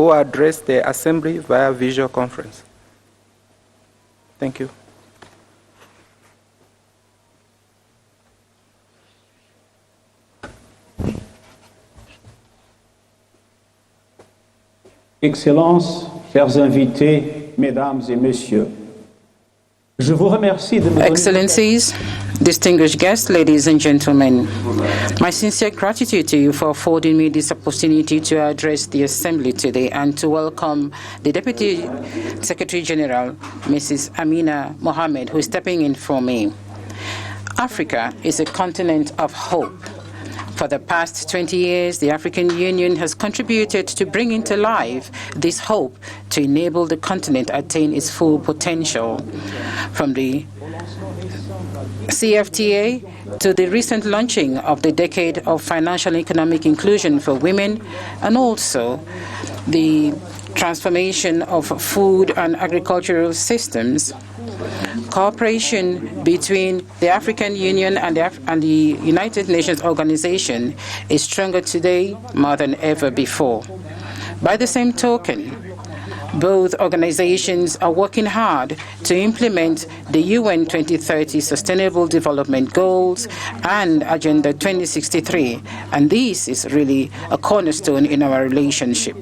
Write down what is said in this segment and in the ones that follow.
who addressed the Assembly via visual conference. Thank you. Excellences, chers invités, mesdames et messieurs, je vous remercie de me donner... Excellencies, distinguished guests, ladies and gentlemen, my sincere gratitude to you for affording me this opportunity to address the Assembly today and to welcome the Deputy Secretary General, Mrs. Amina Mohammed, who is stepping in for me. Africa is a continent of hope. For the past 20 years, the African Union has contributed to bringing to life this hope to enable the continent attain its full potential. From the CFTA to the recent launching of the Decade of Financial and Economic Inclusion for Women, and also the transformation of food and agricultural systems, cooperation between the African Union and the United Nations Organization is stronger today more than ever before. By the same token, both organizations are working hard to implement the UN 2030 Sustainable Development Goals and Agenda 2063, and this is really a cornerstone in our relationship.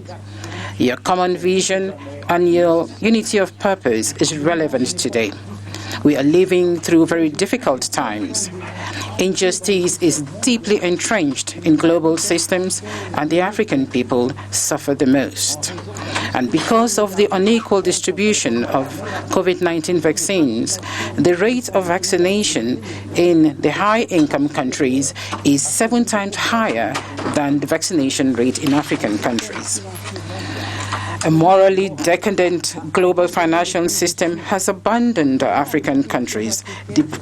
Your common vision and your unity of purpose is relevant today. We are living through very difficult times. Injustice is deeply entrenched in global systems, and the African people suffer the most. And because of the unequal distribution of COVID-19 vaccines, the rate of vaccination in the high-income countries is 7 times higher than the vaccination rate in African countries. A morally decadent global financial system has abandoned African countries,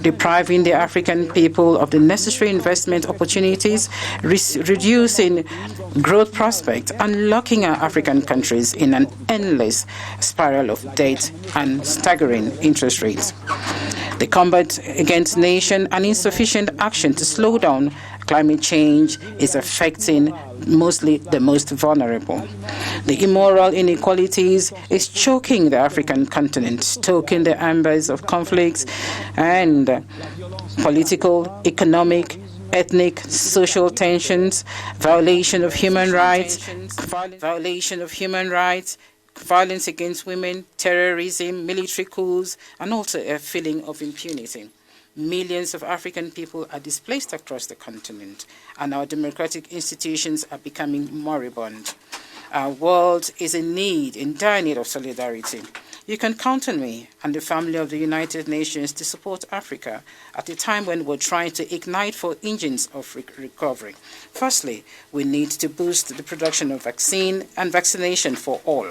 depriving the African people of the necessary investment opportunities, reducing growth prospects, and locking our African countries in an endless spiral of debt and staggering interest rates. The combat against nation and insufficient action to slow down climate change is affecting mostly the most vulnerable. The immoral inequalities is choking the African continent, stoking the embers of conflicts and political, economic, ethnic, social tensions, violation of human rights, violence against women, terrorism, military coups, and also a feeling of impunity. Millions of African people are displaced across the continent, and our democratic institutions are becoming moribund. Our world is in dire need of solidarity. You can count on me and the family of the United Nations to support Africa at a time when we're trying to ignite 4 engines of recovery. Firstly, we need to boost the production of vaccine and vaccination for all.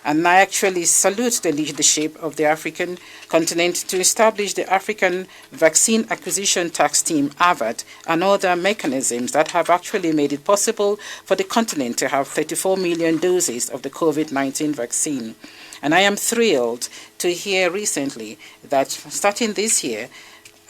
And I actually salute the leadership of the African continent to establish the African Vaccine Acquisition Tax Team, AVAT, and other mechanisms that have actually made it possible for the continent to have 34 million doses of the COVID-19 vaccine. And I am thrilled to hear recently that starting this year,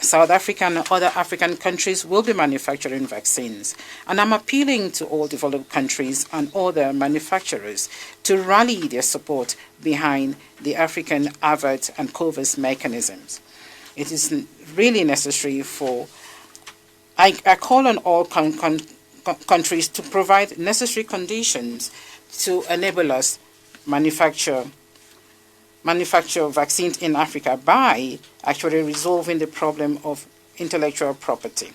South Africa and other African countries will be manufacturing vaccines. And I'm appealing to all developed countries and other manufacturers to rally their support behind the African AVAT and COVAX mechanisms. It is really necessary I call on all countries to provide necessary conditions to enable us manufacture vaccines in Africa by actually resolving the problem of intellectual property.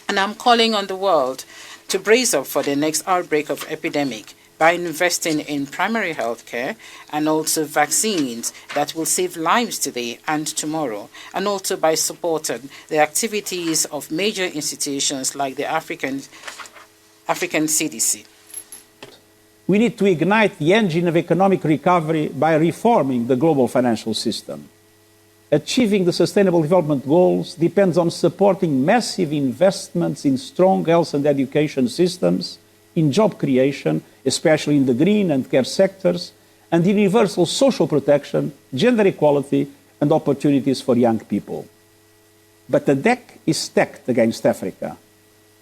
And I'm calling on the world to brace up for the next outbreak of epidemic by investing in primary health care and also vaccines that will save lives today and tomorrow, and also by supporting the activities of major institutions like the African CDC. We need to ignite the engine of economic recovery by reforming the global financial system. Achieving the Sustainable Development Goals depends on supporting massive investments in strong health and education systems, in job creation, especially in the green and care sectors, and in universal social protection, gender equality, and opportunities for young people. But the deck is stacked against Africa.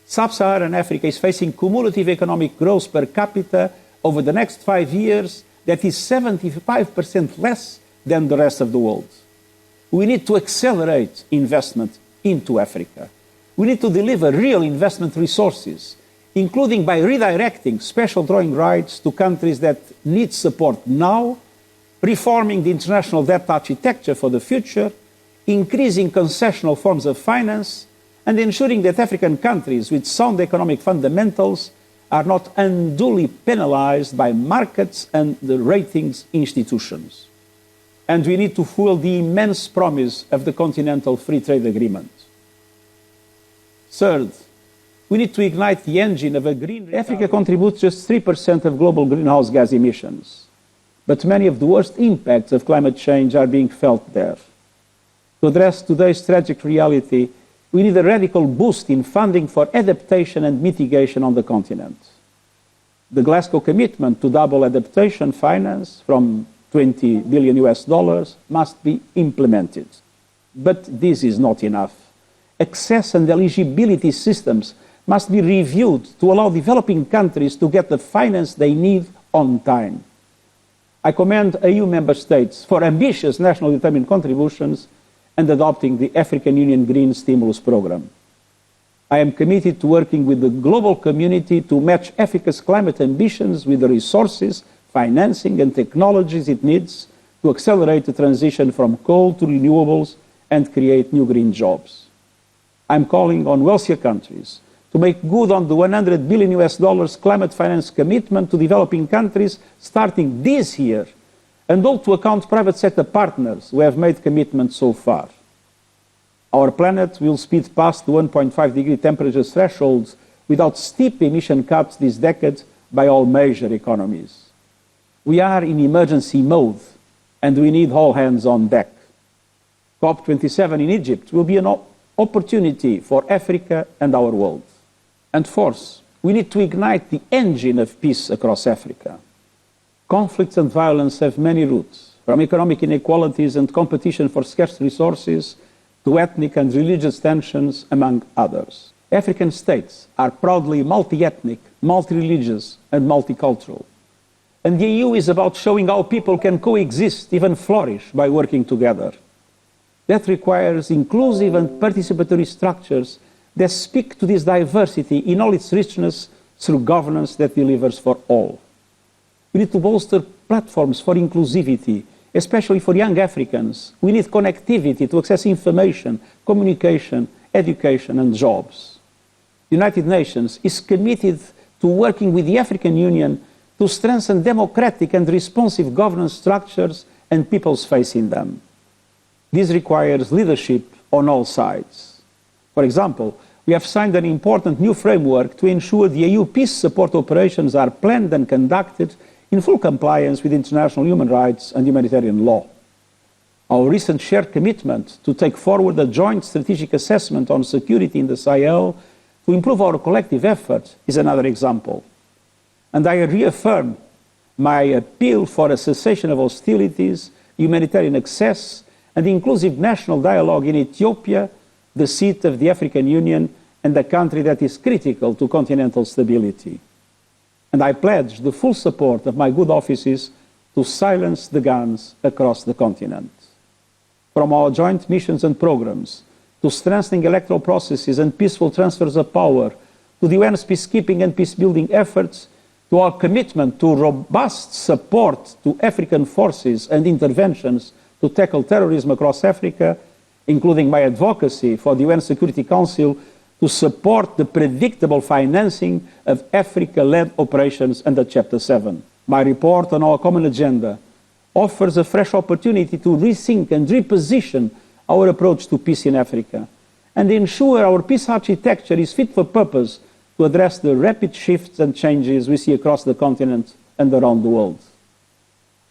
Sub-Saharan Africa is facing cumulative economic growth per capita over the next 5 years that is 75% less than the rest of the world. We need to accelerate investment into Africa. We need to deliver real investment resources, including by redirecting special drawing rights to countries that need support now, reforming the international debt architecture for the future, increasing concessional forms of finance, and ensuring that African countries with sound economic fundamentals are not unduly penalized by markets and the ratings institutions. And we need to fulfill the immense promise of the Continental Free Trade Agreement. Third, we need to ignite the engine of a green... Africa contributes just 3% of global greenhouse gas emissions, but many of the worst impacts of climate change are being felt there. To address today's tragic reality, we need a radical boost in funding for adaptation and mitigation on the continent. The Glasgow commitment to double adaptation finance from $20 billion must be implemented. But this is not enough. Access and eligibility systems must be reviewed to allow developing countries to get the finance they need on time. I commend EU member states for ambitious nationally determined contributions and adopting the African Union Green Stimulus Programme. I am committed to working with the global community to match Africa's climate ambitions with the resources, financing and technologies it needs to accelerate the transition from coal to renewables and create new green jobs. I'm calling on wealthier countries to make good on the $100 billion climate finance commitment to developing countries starting this year, and all to account private sector partners who have made commitments so far. Our planet will speed past the 1.5 degree temperature threshold without steep emission cuts this decade by all major economies. We are in emergency mode, and we need all hands on deck. COP27 in Egypt will be an opportunity for Africa and our world. And fourth, we need to ignite the engine of peace across Africa. Conflicts and violence have many roots, from economic inequalities and competition for scarce resources to ethnic and religious tensions, among others. African states are proudly multi-ethnic, multi-religious, and multicultural. And the EU is about showing how people can coexist, even flourish, by working together. That requires inclusive and participatory structures that speak to this diversity in all its richness through governance that delivers for all. We need to bolster platforms for inclusivity, especially for young Africans. We need connectivity to access information, communication, education, and jobs. The United Nations is committed to working with the African Union to strengthen democratic and responsive governance structures and people's faith in them. This requires leadership on all sides. For example, we have signed an important new framework to ensure the EU peace support operations are planned and conducted in full compliance with international human rights and humanitarian law. Our recent shared commitment to take forward a joint strategic assessment on security in the Sahel to improve our collective effort is another example. And I reaffirm my appeal for a cessation of hostilities, humanitarian access, and inclusive national dialogue in Ethiopia, the seat of the African Union and a country that is critical to continental stability. And I pledge the full support of my good offices to silence the guns across the continent. From our joint missions and programs, to strengthening electoral processes and peaceful transfers of power, to the UN's peacekeeping and peacebuilding efforts, to our commitment to robust support to African forces and interventions to tackle terrorism across Africa, including my advocacy for the UN Security Council to support the predictable financing of Africa-led operations under Chapter 7. My report on our common agenda offers a fresh opportunity to rethink and reposition our approach to peace in Africa and ensure our peace architecture is fit for purpose to address the rapid shifts and changes we see across the continent and around the world.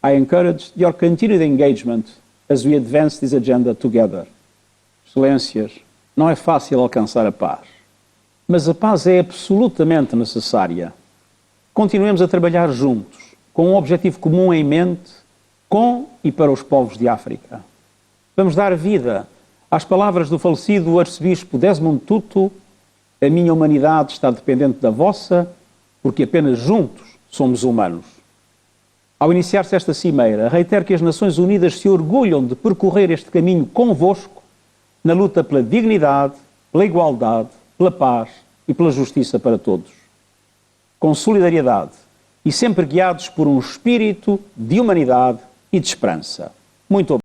I encourage your continued engagement as we advance this agenda together. Excelências, não é fácil alcançar a paz, mas a paz é absolutamente necessária. Continuemos a trabalhar juntos, com um objetivo comum em mente, com e para os povos de África. Vamos dar vida às palavras do falecido arcebispo Desmond Tutu: a minha humanidade está dependente da vossa, porque apenas juntos somos humanos. Ao iniciar-se esta cimeira, reitero que as Nações Unidas se orgulham de percorrer este caminho convosco na luta pela dignidade, pela igualdade, pela paz e pela justiça para todos. Com solidariedade e sempre guiados por um espírito de humanidade e de esperança. Muito obrigado.